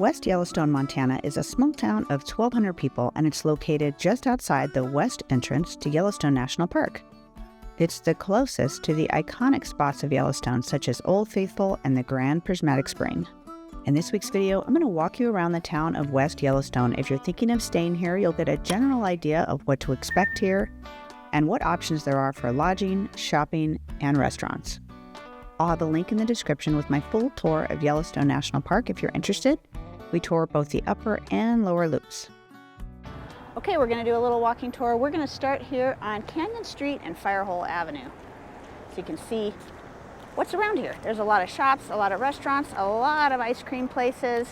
West Yellowstone, Montana is a small town of 1,200 people, and it's located just outside the west entrance to Yellowstone National Park. It's the closest to the iconic spots of Yellowstone, such as Old Faithful and the Grand Prismatic Spring. In this week's video, I'm going to walk you around the town of West Yellowstone. If you're thinking of staying here, you'll get a general idea of what to expect here and what options there are for lodging, shopping, and restaurants. I'll have a link in the description with my full tour of Yellowstone National Park if you're interested. We tour both the upper and lower loops. Okay, we're going to do a little walking tour. We're going to start here on Canyon Street and Firehole Avenue, so you can see what's around here. There's a lot of shops, a lot of restaurants, a lot of ice cream places,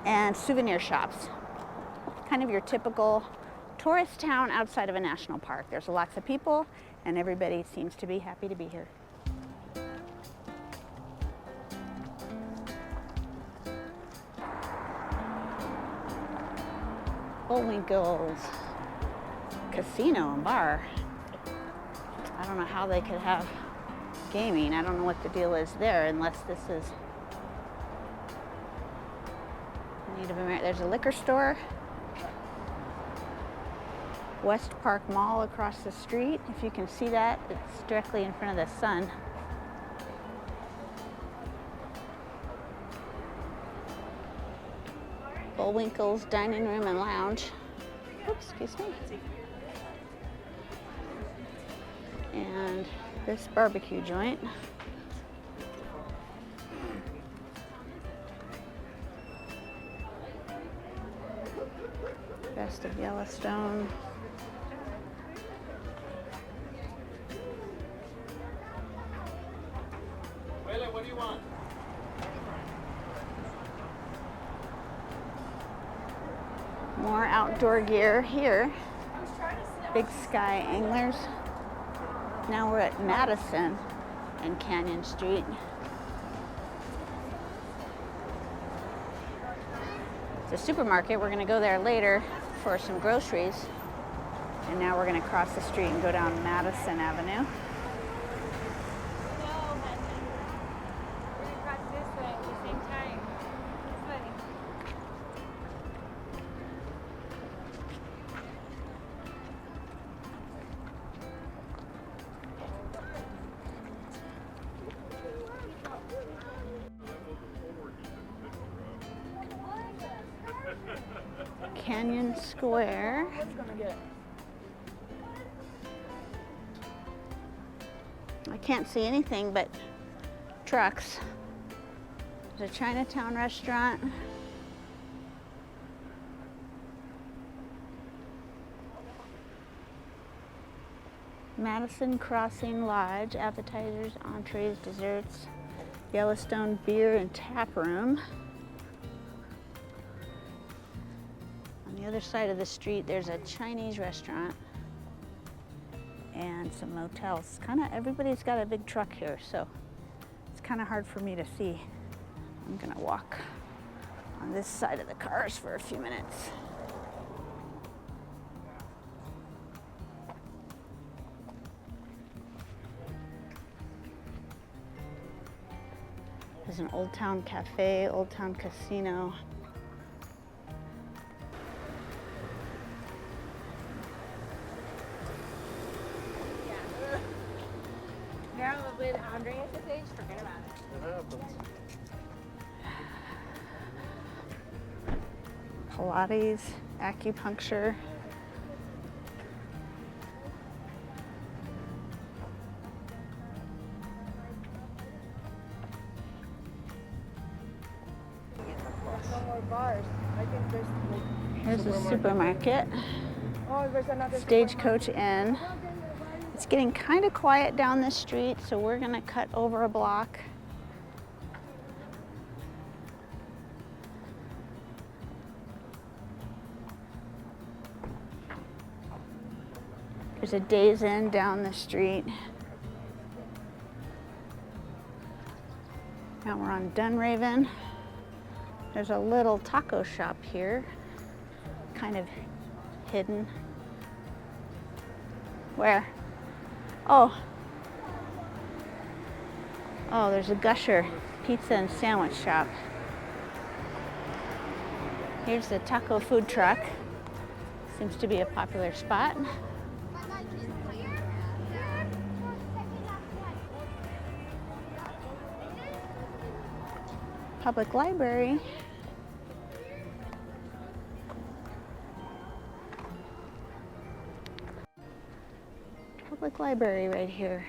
and souvenir shops. Kind of your typical tourist town outside of a national park. There's lots of people, and everybody seems to be happy to be here. Bullwinkle's casino and bar. I don't know how they could have gaming. I don't know what the deal is there unless this is Native American. There's a liquor store. West Park Mall across the street. If you can see that, it's directly in front of the sun. Bullwinkle's Dining Room and Lounge. Oops, excuse me. And this barbecue joint. Best of Yellowstone. What do you want? More outdoor gear here. Big Sky Anglers. Now we're at Madison and Canyon Street. It's a supermarket. We're going to go there later for some groceries. And now we're going to cross the street and go down Madison Avenue. Canyon Square. I can't see anything but trucks. There's a Chinatown restaurant. Madison Crossing Lodge, appetizers, entrees, desserts. Yellowstone Beer and Tap Room. On the other side of the street, there's a Chinese restaurant and some motels. Everybody's got a big truck here, so it's kind of hard for me to see. I'm gonna walk on this side of the cars for a few minutes. There's an Old Town Cafe, Old Town Casino. Now with Andre at this age, forget about it. It happens. Pilates, acupuncture. No more bars. I think there's like Here's a supermarket. oh, there's another Stagecoach Inn. It's getting kind of quiet down this street, so we're gonna cut over a block. There's a Days Inn down the street. Now we're on Dunraven. There's a little taco shop here, kind of hidden. Where? Oh, there's a Gusher pizza and sandwich shop. Here's the taco food truck. Seems to be a popular spot. Public library. Public library right here.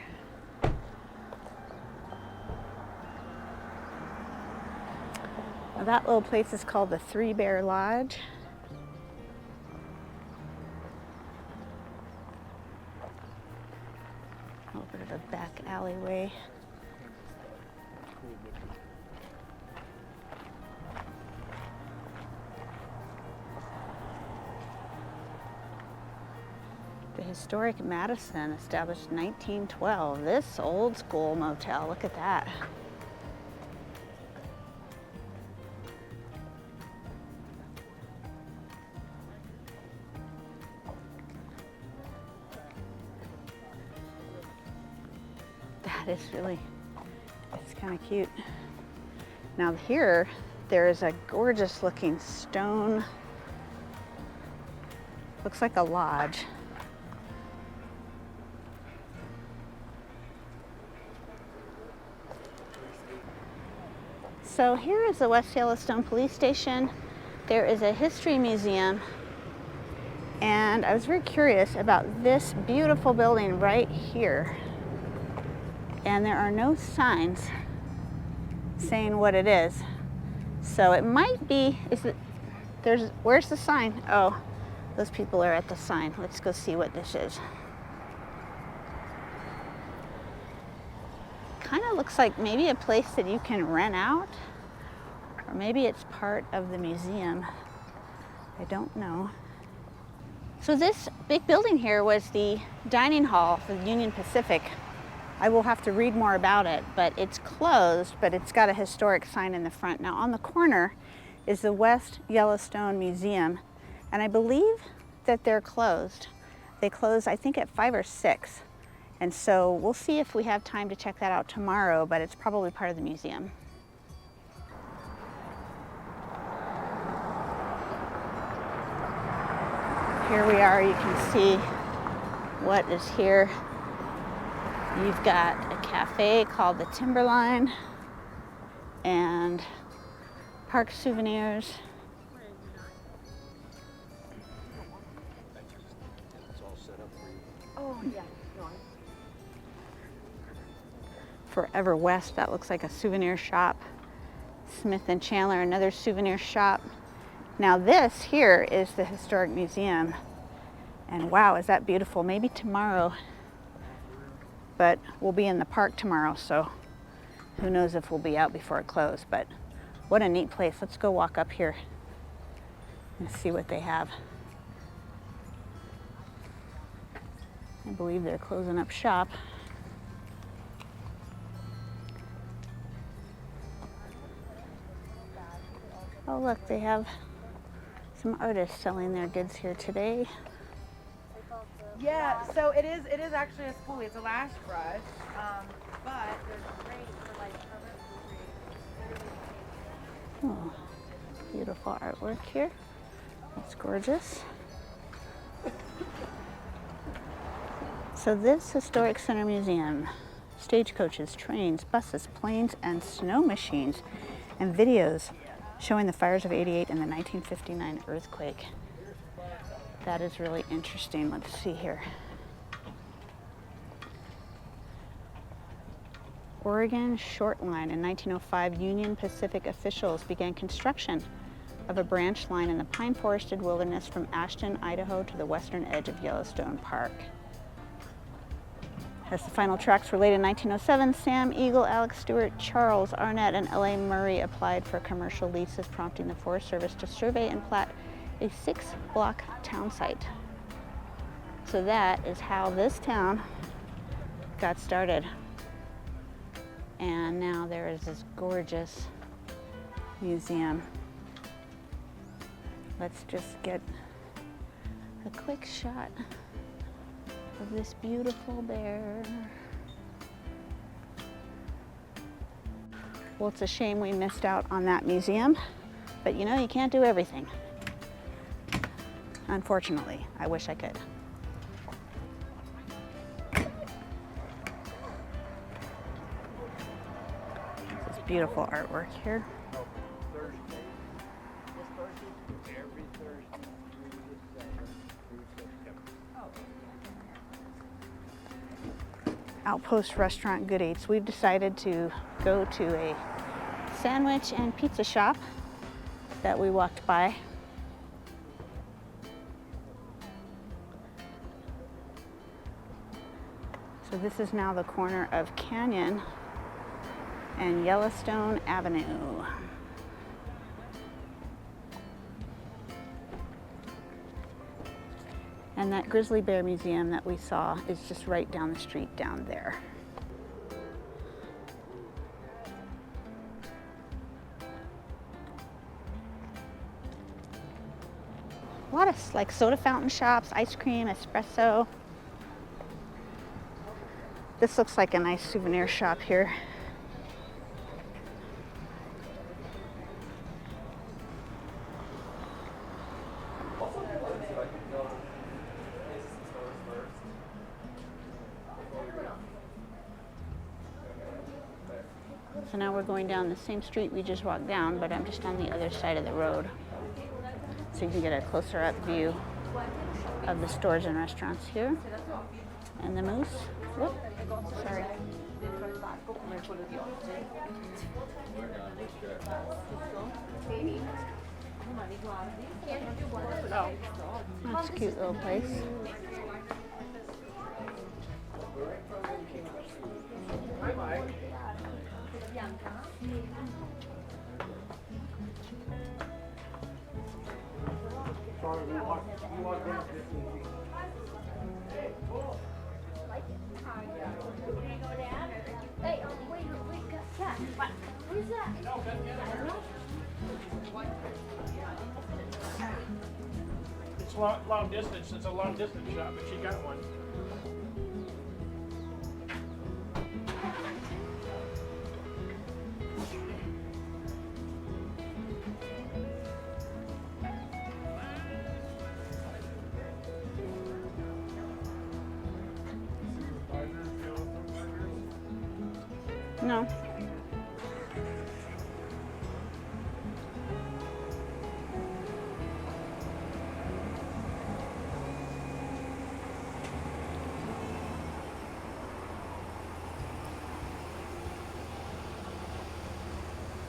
Now that little place is called the Three Bear Lodge. Over to the back alleyway. The historic Madison, established 1912. This old school motel, look at that. That is really, it's kind of cute. Now here, there is a gorgeous looking stone, looks like a lodge. So here is the West Yellowstone Police Station. There is a history museum, and I was very curious about this beautiful building right here. And there are no signs saying what it is. So it might be, where's the sign? Oh, those people are at the sign. Let's go see what this is. Kind of looks like maybe a place that you can rent out, or maybe it's part of the museum. I don't know. So this big building here was the dining hall for the Union Pacific. I will have to read more about it, but it's closed, but it's got a historic sign in the front. Now on the corner is the West Yellowstone Museum, and I believe that they're closed. They close, I think, at 5 or 6. And so we'll see if we have time to check that out tomorrow, but it's probably part of the museum. Here we are, you can see what is here. You've got a cafe called the Timberline and park souvenirs. Oh, yeah. Forever West, that looks like a souvenir shop. Smith and Chandler, another souvenir shop. Now this here is the historic museum. And wow, is that beautiful. Maybe tomorrow, but we'll be in the park tomorrow, so who knows if we'll be out before it closes. But what a neat place. Let's go walk up here and see what they have. I believe they're closing up shop. Oh look, they have some artists selling their goods here today. Yeah, so it is actually a spoolie. It's a lash brush, but they're great for like cover. Oh, beautiful artwork here. That's gorgeous. So this Historic Center Museum, stagecoaches, trains, buses, planes, and snow machines, and videos showing the fires of '88 and the 1959 earthquake. That is really interesting. Let's see here. Oregon Short Line. In 1905, Union Pacific officials began construction of a branch line in the pine forested wilderness from Ashton, Idaho to the western edge of Yellowstone Park. As the final tracks were laid in 1907, Sam Eagle, Alex Stewart, Charles Arnett, and L.A. Murray applied for commercial leases, prompting the Forest Service to survey and plat a 6-block town site. So that is how this town got started. And now there is this gorgeous museum. Let's just get a quick shot of this beautiful bear. Well, it's a shame we missed out on that museum, but you know, you can't do everything. Unfortunately, I wish I could. This beautiful artwork here. Outpost Restaurant Good Eats. We've decided to go to a sandwich and pizza shop that we walked by. So this is now the corner of Canyon and Yellowstone Avenue. And that grizzly bear museum that we saw is just right down the street down there. A lot of like soda fountain shops, ice cream, espresso. This looks like a nice souvenir shop here. So now we're going down the same street we just walked down, but I'm just on the other side of the road. So you can get a closer up view of the stores and restaurants here. And the moose. Whoop, sorry. That's a cute little place. It's long distance. It's a long distance shot, but she got one. No.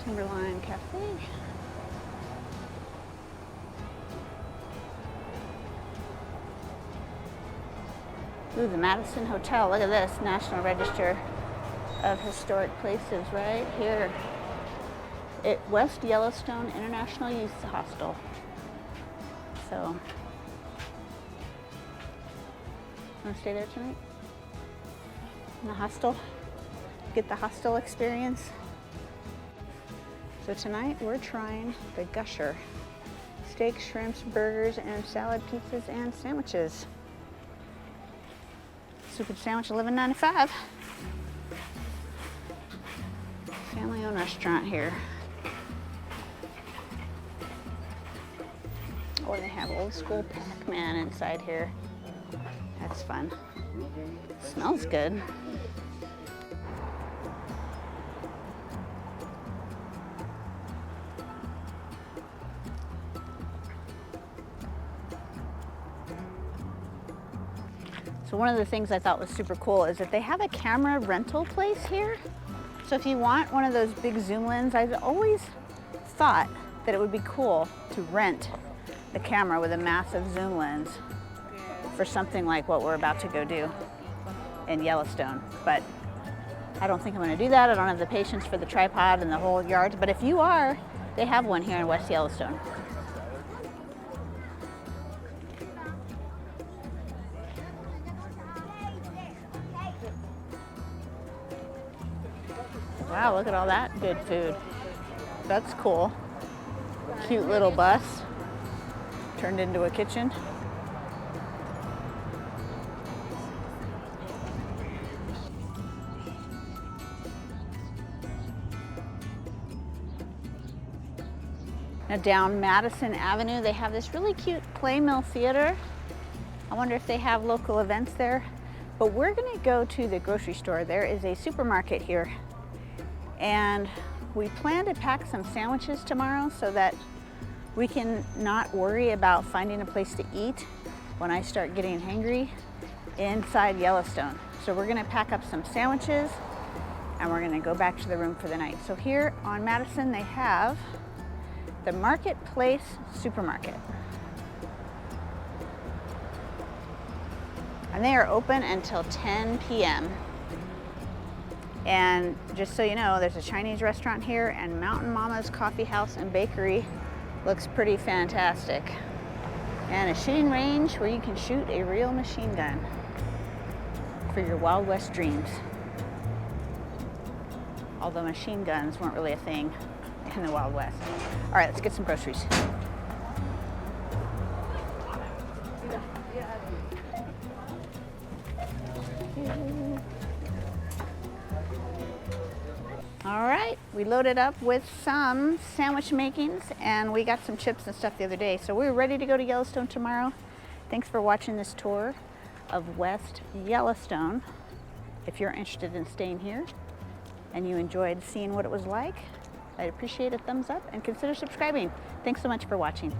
Timberline Cafe. Ooh, the Madison Hotel. Look at this, National Register of Historic Places right here. West Yellowstone International Youth Hostel. So, wanna stay there tonight? In the hostel? Get the hostel experience? So tonight we're trying the Gusher. Steak, shrimps, burgers, and salad, pizzas, and sandwiches. Stupid sandwich, $11.95. Family-owned restaurant here. Oh, they have old school Pac-Man inside here. That's fun. Smells good. So one of the things I thought was super cool is that they have a camera rental place here. So if you want one of those big zoom lens, I've always thought that it would be cool to rent the camera with a massive zoom lens for something like what we're about to go do in Yellowstone. But I don't think I'm gonna do that. I don't have the patience for the tripod and the whole yards. But if you are, they have one here in West Yellowstone. Wow, look at all that good food. That's cool. Cute little bus turned into a kitchen. Now, Down Madison Avenue, they have this really cute clay mill theater. I wonder if they have local events there. But we're gonna go to the grocery store. There is a supermarket here. And we plan to pack some sandwiches tomorrow so that we can not worry about finding a place to eat when I start getting hangry inside Yellowstone. So we're gonna pack up some sandwiches and we're gonna go back to the room for the night. So here on Madison, they have the Marketplace Supermarket. And they are open until 10 p.m. And just so you know, there's a Chinese restaurant here, and Mountain Mama's Coffee House and Bakery looks pretty fantastic. And a shooting range where you can shoot a real machine gun for your Wild West dreams. Although machine guns weren't really a thing in the Wild West. All right, let's get some groceries. All right, we loaded up with some sandwich makings and we got some chips and stuff the other day. So we're ready to go to Yellowstone tomorrow. Thanks for watching this tour of West Yellowstone. If you're interested in staying here and you enjoyed seeing what it was like, I'd appreciate a thumbs up and consider subscribing. Thanks so much for watching.